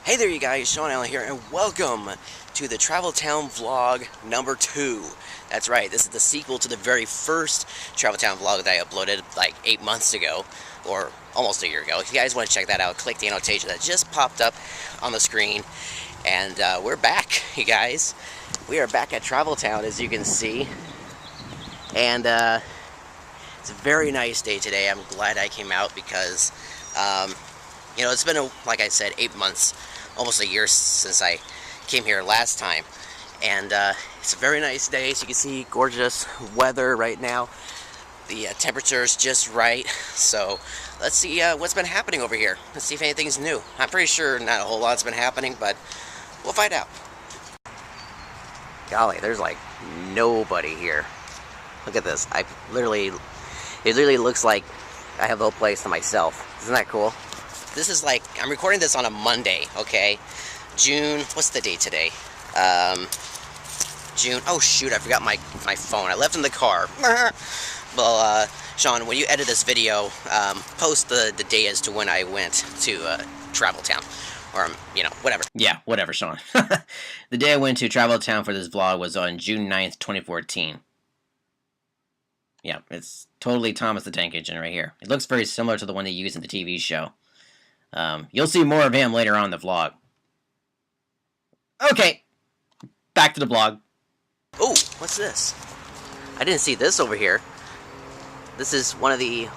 Hey there you guys, Shaun here, and welcome to the Travel Town vlog number 2. That's right, this is the sequel to the very first Travel Town vlog that I uploaded like 8 months ago, or almost a year ago. If you guys want to check that out, click the annotation that just popped up on the screen. And we're back, you guys. We are back at Travel Town, as you can see. And it's a very nice day today. I'm glad I came out because, you know, it's been, like I said, 8 months, almost a year since I came here last time. And it's a very nice day. As you can see, gorgeous weather right now. The temperature is just right. So let's see what's been happening over here. Let's see if anything's new. I'm pretty sure not a whole lot's been happening, but we'll find out. Golly, there's like nobody here. Look at this. It literally looks like I have the whole place to myself. Isn't that cool? This is like, I'm recording this on a Monday, okay? June, what's the date today? June, oh shoot, I forgot my phone. I left it in the car. Well, Shaun, when you edit this video, post the day as to when I went to Travel Town. Or, you know, whatever. Yeah, whatever, Shaun. The day I went to Travel Town for this vlog was on June 9th, 2014. Yeah, it's totally Thomas the Tank Engine right here. It looks very similar to the one they used in the TV show. You'll see more of him later on in the vlog. Okay, back to the vlog. Oh, what's this? I didn't see this over here. This is one of the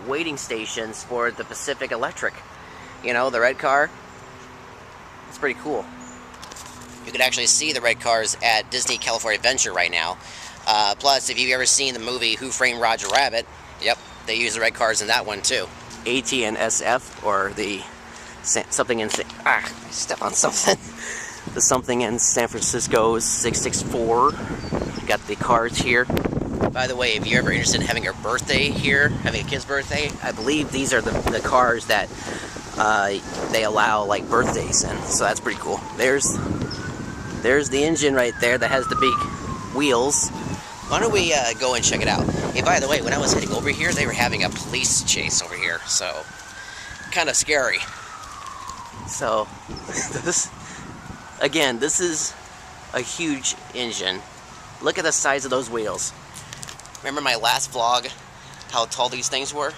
waiting stations for the Pacific Electric. You know, the red car. It's pretty cool. You can actually see the red cars at Disney California Adventure right now. Plus, if you've ever seen the movie Who Framed Roger Rabbit, yep, they use the red cars in that one too. AT&SF, or the something in I step on something. The something in San Francisco's 664. Got the cars here. By the way, if you're ever interested in having a birthday here, having a kid's birthday, I believe these are the cars that they allow like birthdays in. So that's pretty cool. There's the engine right there that has the big wheels. Why don't we go and check it out? Hey, by the way, when I was heading over here, they were having a police chase over here, so kind of scary. So, this is a huge engine. Look at the size of those wheels. Remember my last vlog, how tall these things were?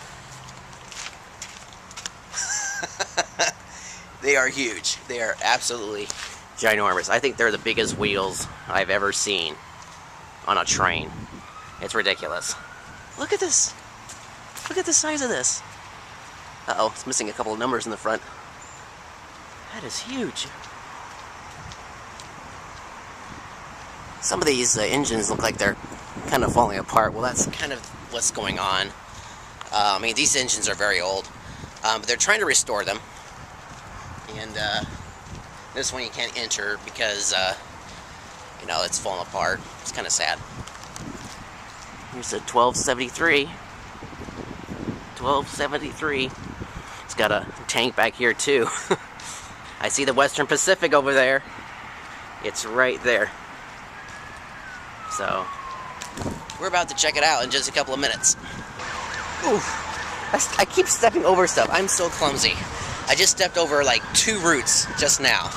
They are huge. They are absolutely ginormous. I think they're the biggest wheels I've ever seen on a train. It's ridiculous. Look at this. Look at the size of this. Uh-oh, it's missing a couple of numbers in the front. That is huge. Some of these engines look like they're kind of falling apart. Well, that's kind of what's going on. I mean, these engines are very old. But they're trying to restore them. And this one you can't enter because you know, it's falling apart. It's kind of sad. Here's a 1273. 1273. It's got a tank back here too. I see the Western Pacific over there. It's right there. So, we're about to check it out in just a couple of minutes. Oof. I keep stepping over stuff. I'm so clumsy. I just stepped over like 2 roots just now.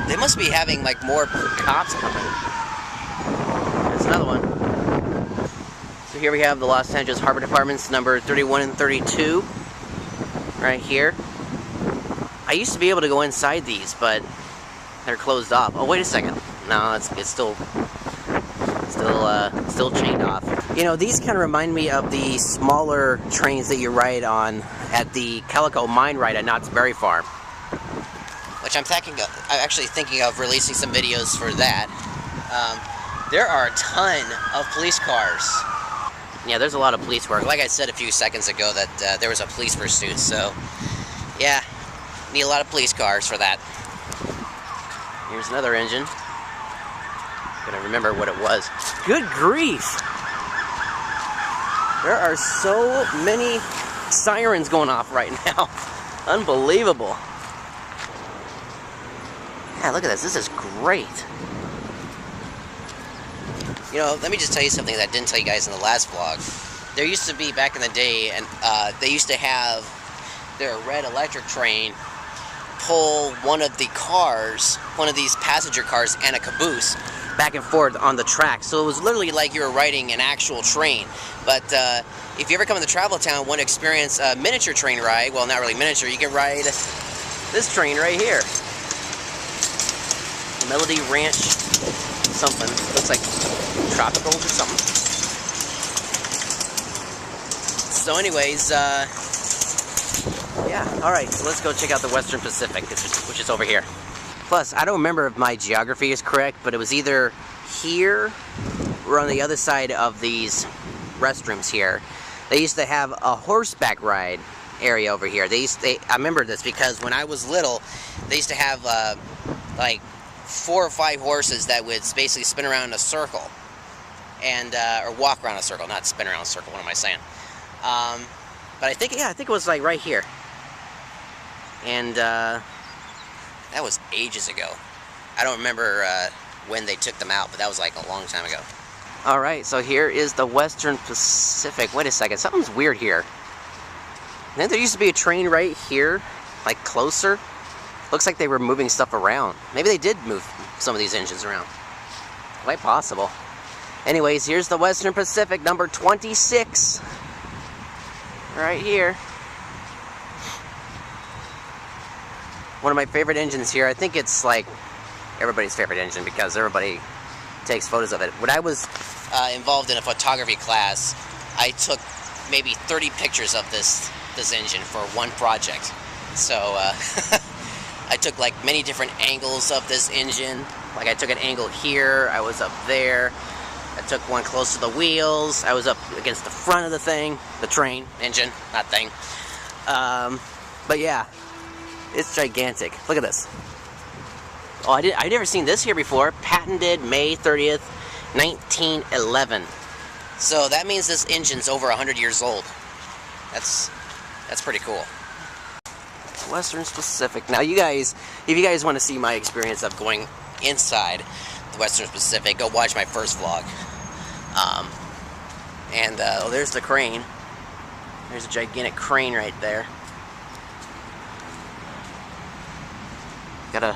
They must be having like more cops coming. There's another one. So here we have the Los Angeles Harbor Departments number 31 and 32. Right here. I used to be able to go inside these, but they're closed off. Oh, wait a second. No, it's still chained off. You know, these kind of remind me of the smaller trains that you ride on at the Calico Mine Ride at Knott's Berry Farm. Which I'm actually thinking of releasing some videos for that. There are a ton of police cars. Yeah, there's a lot of police work. Like I said a few seconds ago that there was a police pursuit, so yeah, need a lot of police cars for that. Here's another engine. Gonna remember what it was. Good grief! There are so many sirens going off right now. Unbelievable. Yeah, look at this. This is great. You know, let me just tell you something that I didn't tell you guys in the last vlog. There used to be, back in the day, and they used to have their red electric train pull one of the cars, one of these passenger cars and a caboose back and forth on the track. So it was literally like you were riding an actual train. But if you ever come to Travel Town, want to experience a miniature train ride, well, not really miniature, you can ride this train right here. Melody Ranch something. Looks like Tropicals or something. So anyways, yeah, alright, so let's go check out the Western Pacific, which is over here. Plus, I don't remember if my geography is correct, but it was either here or on the other side of these restrooms here. They used to have a horseback ride area over here. I remember this because when I was little, they used to have like 4 or 5 horses that would basically spin around in a circle, and or walk around a circle, not spin around a circle. What am I saying? But I think it was like right here, and that was ages ago. I don't remember when they took them out, but that was like a long time ago. All right, so here is the Western Pacific. Wait a second, something's weird here. Then there used to be a train right here, like closer. Looks like they were moving stuff around. Maybe they did move some of these engines around. Quite possible. Anyways, here's the Western Pacific, number 26. Right here. One of my favorite engines here. I think it's like everybody's favorite engine because everybody takes photos of it. When I was involved in a photography class, I took maybe 30 pictures of this engine for one project. So I took like many different angles of this engine. Like I took an angle here, I was up there. I took one close to the wheels. I was up against the front of the thing, the train, engine, not thing. But yeah, it's gigantic. Look at this. Oh, I've never seen this here before. Patented May 30th, 1911. So that means this engine's over 100 years old. That's pretty cool. Western Pacific. Now you guys, if you guys want to see my experience of going inside the Western Pacific, go watch my first vlog. Oh, there's the crane. There's a gigantic crane right there. Got a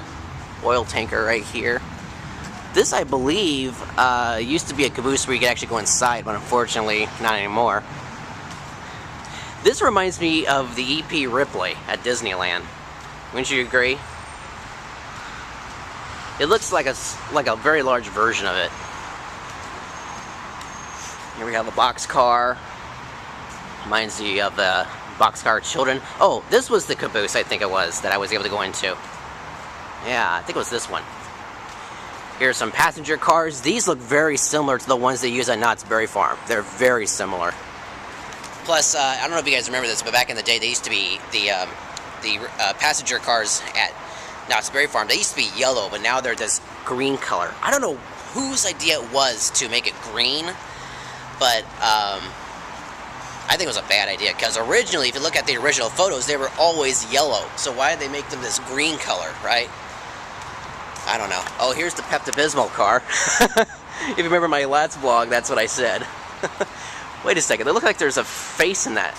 oil tanker right here. This, I believe, used to be a caboose where you could actually go inside, but unfortunately, not anymore. This reminds me of the E.P. Ripley at Disneyland. Wouldn't you agree? It looks like a very large version of it. Here we have a boxcar. Reminds me of the Boxcar Children. Oh, this was the caboose, I think it was, that I was able to go into. Yeah, I think it was this one. Here's some passenger cars. These look very similar to the ones they use at Knott's Berry Farm. They're very similar. Plus, I don't know if you guys remember this, but back in the day, they used to be the passenger cars at Knott's Berry Farm. They used to be yellow, but now they're this green color. I don't know whose idea it was to make it green, but I think it was a bad idea, because originally, if you look at the original photos, they were always yellow. So why did they make them this green color, right? I don't know. Oh, here's the Pepto-Bismol car. If you remember my last vlog, that's what I said. Wait a second, it looks like there's a face in that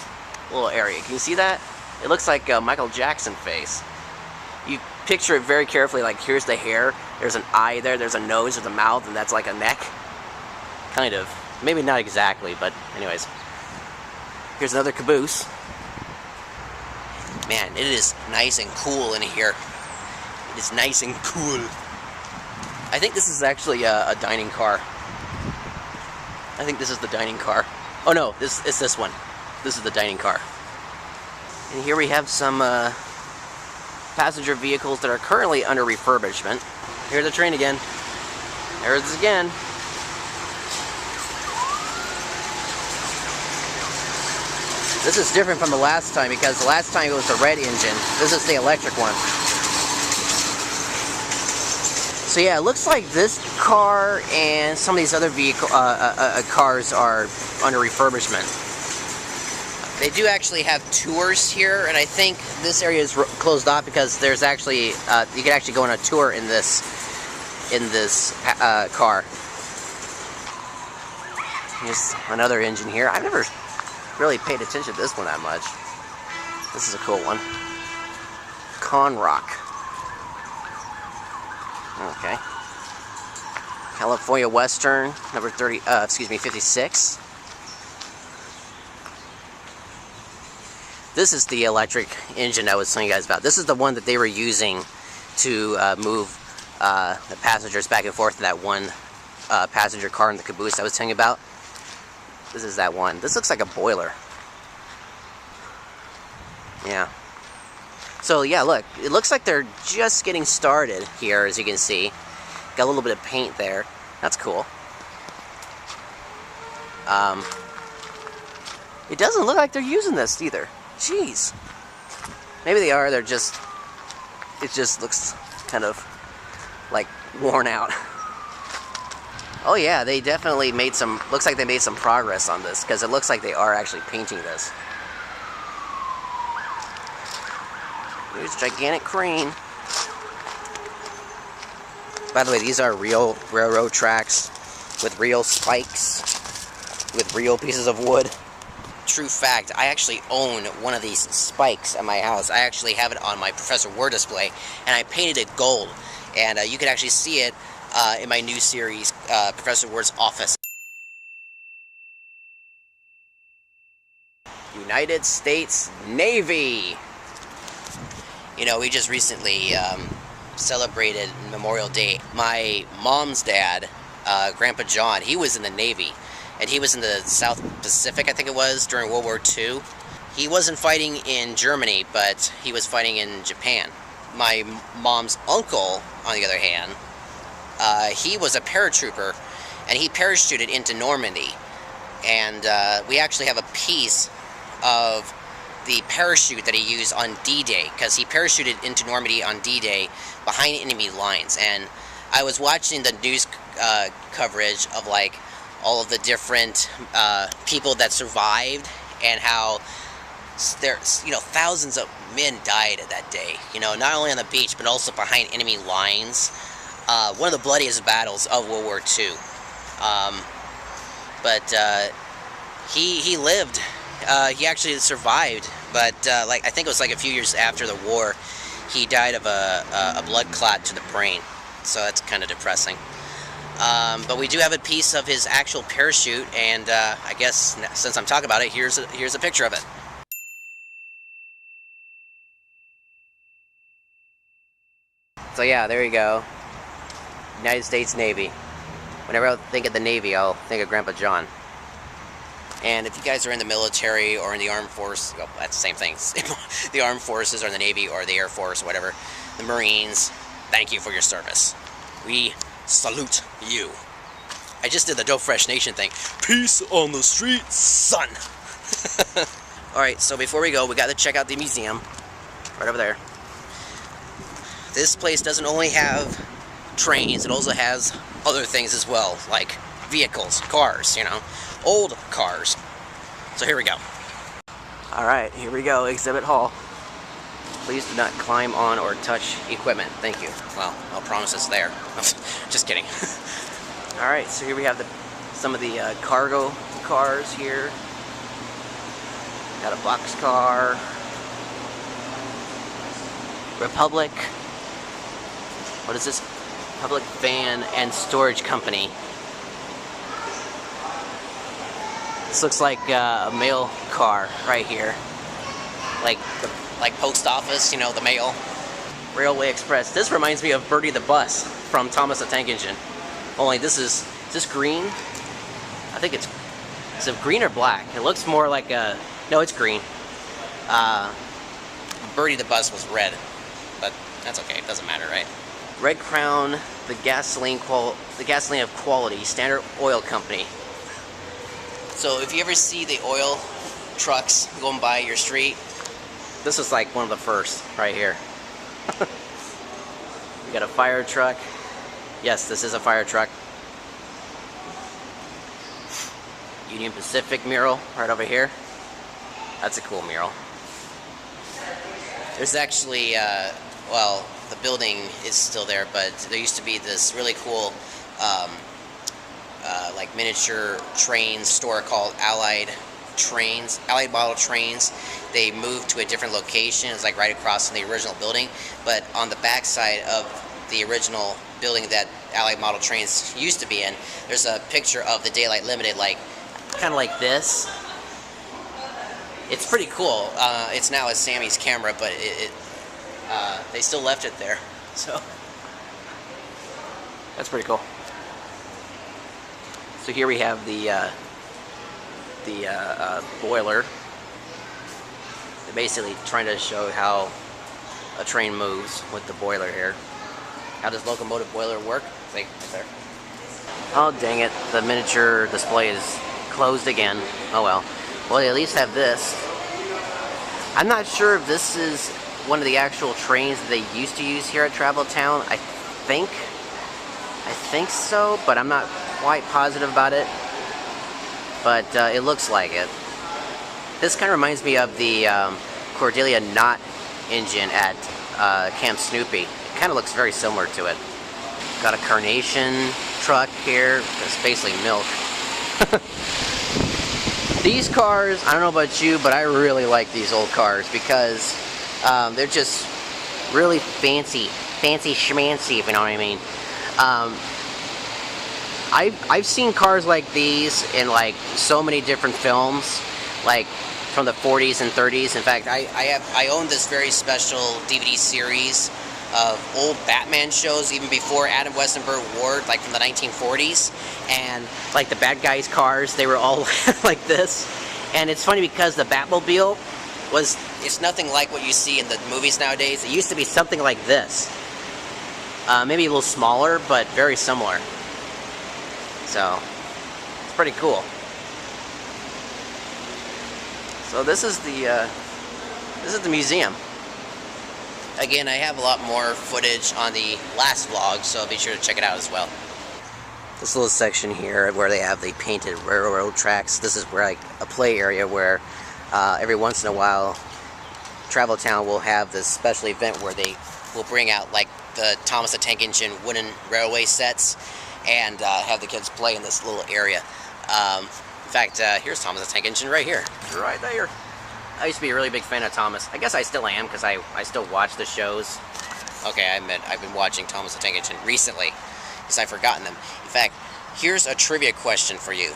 little area. Can you see that? It looks like a Michael Jackson face. You picture it very carefully, like here's the hair, there's an eye there, there's a nose, there's a mouth, and that's like a neck. Kind of. Maybe not exactly, but anyways. Here's another caboose. Man, it is nice and cool in here. It is nice and cool. I think this is actually a dining car. I think this is the dining car. Oh no, it's this one. This is the dining car. And here we have some passenger vehicles that are currently under refurbishment. Here's the train again. There it is again. This is different from the last time because the last time it was the red engine. This is the electric one. So yeah, it looks like this car and some of these other cars are under refurbishment. They do actually have tours here, and I think this area is closed off because there's actually you can actually go on a tour in this car. Here's another engine here. I've never really paid attention to this one that much. This is a cool one. Conrock. Okay. California Western, number 56. This is the electric engine I was telling you guys about. This is the one that they were using to move the passengers back and forth in that one passenger car in the caboose I was telling you about. This is that one. This looks like a boiler. Yeah. So yeah, look, it looks like they're just getting started here, as you can see. Got a little bit of paint there. That's cool. It doesn't look like they're using this either. Jeez. Maybe they are, it just looks kind of like worn out. Oh yeah, they definitely made some, looks like they made some progress on this, because it looks like they are actually painting this. There's a gigantic crane. By the way, these are real railroad tracks with real spikes, with real pieces of wood. True fact, I actually own one of these spikes at my house. I actually have it on my Professor Word display, and I painted it gold. And you can actually see it in my new series, Professor Word's Office. United States Navy. You know, we just recently celebrated Memorial Day. My mom's dad, Grandpa John, he was in the Navy. And he was in the South Pacific, I think it was, during World War II. He wasn't fighting in Germany, but he was fighting in Japan. My mom's uncle, on the other hand, he was a paratrooper, and he parachuted into Normandy. And we actually have a piece of the parachute that he used on D-Day, because he parachuted into Normandy on D-Day behind enemy lines. And I was watching the news coverage of, like, all of the different people that survived, and how there's, you know, thousands of men died that day, you know, not only on the beach but also behind enemy lines. One of the bloodiest battles of World War II. He lived. He actually survived, but like, I think it was like a few years after the war, he died of a blood clot to the brain. So that's kind of depressing. But we do have a piece of his actual parachute, and I guess since I'm talking about it, here's a picture of it. So yeah, there you go. United States Navy. Whenever I think of the Navy, I'll think of Grandpa John. And if you guys are in the military or in the armed force, well, that's the same thing. The armed forces or the Navy or the Air Force or whatever, the Marines, thank you for your service. We salute you. I just did the Dope Fresh Nation thing. Peace on the streets, son. Alright, so before we go, we got to check out the museum. Right over there. This place doesn't only have trains, it also has other things as well, like vehicles, cars, you know, old cars. So here we go. Alright, here we go, exhibit hall. Please do not climb on or touch equipment. Thank you. Well, I'll promise it's there. Just kidding. Alright, so here we have some of the cargo cars here. Got a boxcar. Republic. What is this? Public Van and Storage Company. This looks like a mail car right here. Like post office, you know, the mail. Railway Express. This reminds me of Birdie the Bus from Thomas the Tank Engine. Only this is this green? I think it's it green or black? It looks more like a, no, it's green. Birdie the Bus was red, but that's okay, it doesn't matter, right? Red Crown, the gasoline of quality, Standard Oil Company. So if you ever see the oil trucks going by your street, this is like one of the first, right here. We got a fire truck. Yes, this is a fire truck. Union Pacific mural right over here. That's a cool mural. There's actually, well, the building is still there, but there used to be this really cool, like miniature train store called Allied trains, Allied model trains, they moved to a different location. It's like right across from the original building, but on the back side of the original building that Allied model trains used to be in, there's a picture of the Daylight Limited, like kind of like this. It's pretty cool. It's now a Sammy's camera, but they still left it there, so that's pretty cool. So here we have the boiler. They're basically trying to show how a train moves with the boiler here. How does locomotive boiler work? See, right there. Oh dang it, the miniature display is closed again. Oh well. Well, they at least have this. I'm not sure if this is one of the actual trains that they used to use here at Travel Town. I think so, but I'm not quite positive about it. But it looks like it. This kind of reminds me of the Cordelia Knott engine at Camp Snoopy. It kind of looks very similar to it. Got a Carnation truck here. It's basically milk. These cars, I don't know about you, but I really like these old cars because they're just really fancy schmancy, if you know what I mean. I've seen cars like these in like so many different films, like from the 40s and 30s. In fact, I own this very special DVD series of old Batman shows, even before Adam Westenberg Ward, like from the 1940s, and like the bad guys' cars, they were all like this. And it's funny because the Batmobile it's nothing like what you see in the movies nowadays. It used to be something like this, maybe a little smaller, but very similar. So it's pretty cool. So this is the museum. Again, I have a lot more footage on the last vlog, so be sure to check it out as well. This little section here where they have the painted railroad tracks. This is where like a play area where every once in a while Travel Town will have this special event where they will bring out like the Thomas the Tank Engine wooden railway sets and have the kids play in this little area. In fact, here's Thomas the Tank Engine right here. Right there. I used to be a really big fan of Thomas. I guess I still am because I still watch the shows. Okay, I admit I've been watching Thomas the Tank Engine recently because I've forgotten them. In fact, here's a trivia question for you.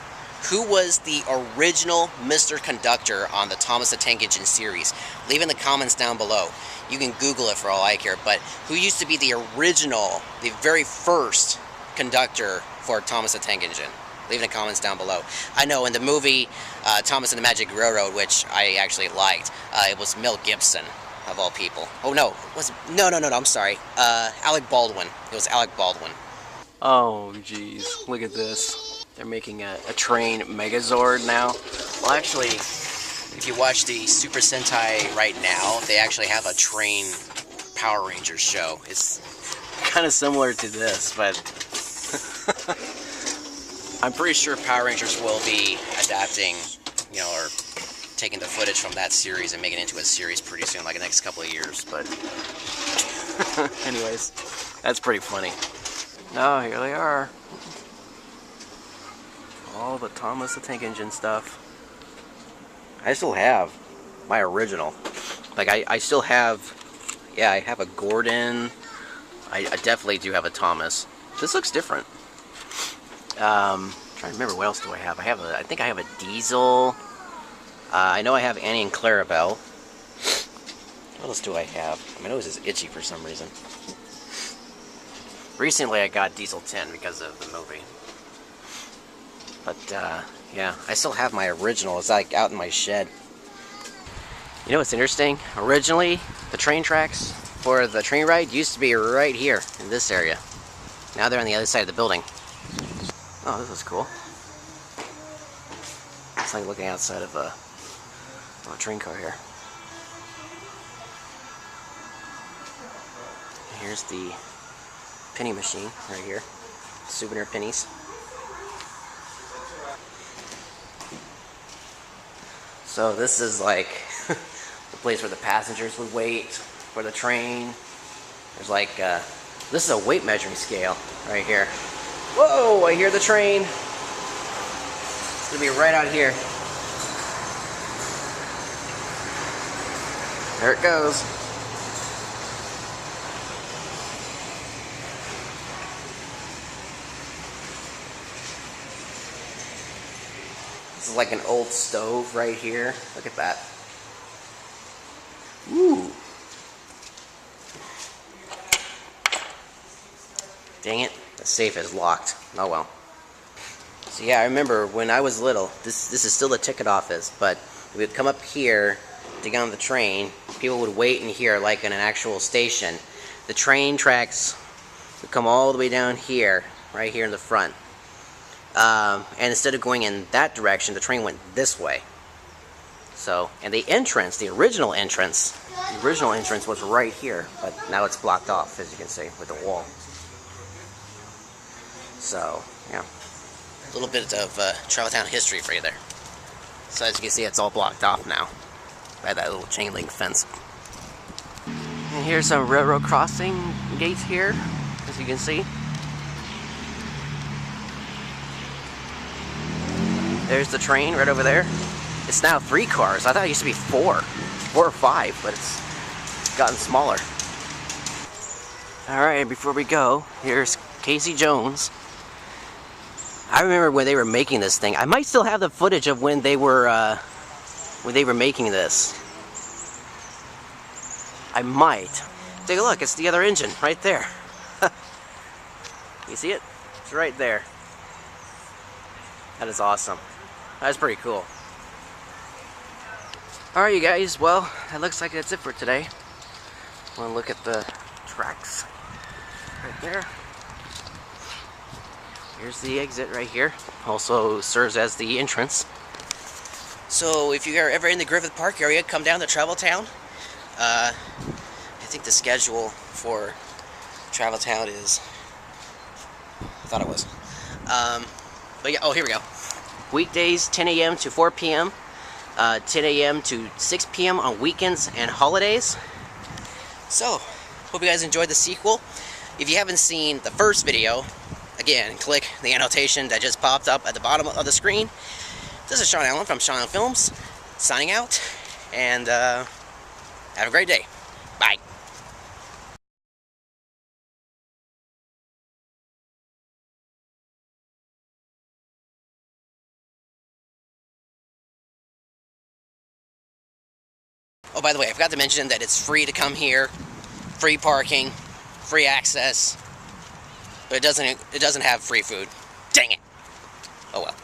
Who was the original Mr. Conductor on the Thomas the Tank Engine series? Leave in the comments down below. You can Google it for all I care, but who used to be the original, the very first conductor for Thomas the Tank Engine? Leave in the comments down below. I know in the movie Thomas and the Magic Railroad, which I actually liked, it was Mel Gibson, of all people. Oh no, no, I'm sorry. Alec Baldwin. It was Alec Baldwin. Oh geez, look at this. They're making a train Megazord now. Well, actually, if you watch the Super Sentai right now, they actually have a train Power Rangers show. It's kind of similar to this, but I'm pretty sure Power Rangers will be adapting, you know, or taking the footage from that series and making it into a series pretty soon, like the next couple of years, but anyways, that's pretty funny. Oh, here they are. All the Thomas the Tank Engine stuff. I still have my original. Like, I still have, yeah, I have a Gordon. I definitely do have a Thomas. This looks different. Trying to remember what else do I have. I think I have a Diesel. I know I have Annie and Clarabelle. What else do I have? My nose is itchy for some reason. Recently I got Diesel 10 because of the movie. But, yeah, I still have my original. It's like out in my shed. You know what's interesting? Originally, the train tracks for the train ride used to be right here in this area. Now they're on the other side of the building. Oh, this is cool. It's like looking outside of a train car here. Here's the penny machine right here. Souvenir pennies. So this is like the place where the passengers would wait for the train. There's like, this is a weight measuring scale right here. Whoa, I hear the train. It's gonna be right out here. There it goes. This is like an old stove right here. Look at that. Ooh. Dang it, the safe is locked. Oh well. So yeah, I remember when I was little, this is still the ticket office, but we would come up here to get on the train. People would wait in here like in an actual station. The train tracks would come all the way down here, right here in the front. And instead of going in that direction, the train went this way. So, and the entrance, the original entrance was right here, but now it's blocked off, as you can see, with the wall. So, yeah. A little bit of Traveltown history for you there. So as you can see, it's all blocked off now by that little chain link fence. And here's some railroad crossing gates here, as you can see. There's the train right over there. It's now 3 cars. I thought it used to be 4 or 5, but it's gotten smaller. Alright, before we go, here's Casey Jones. I remember when they were making this thing. I might still have the footage of when they were making this. I might. Take a look, it's the other engine right there. You see it? It's right there. That is awesome. That's pretty cool. Alright you guys, well, that looks like that's it for today. Want to look at the tracks right there. Here's the exit right here. Also serves as the entrance. So if you are ever in the Griffith Park area, come down to Traveltown. I think the schedule for Traveltown is... I thought it was. But yeah, oh, here we go. Weekdays 10 a.m. to 4 p.m. 10 a.m. to 6 p.m. on weekends and holidays. So, hope you guys enjoyed the sequel. If you haven't seen the first video, again, click the annotation that just popped up at the bottom of the screen. This is Shaun Allen from Shaun Allen Films, signing out, and have a great day. Bye. Oh, by the way, I forgot to mention that it's free to come here, free parking, free access, but it doesn't have free food. Dang it. Oh well.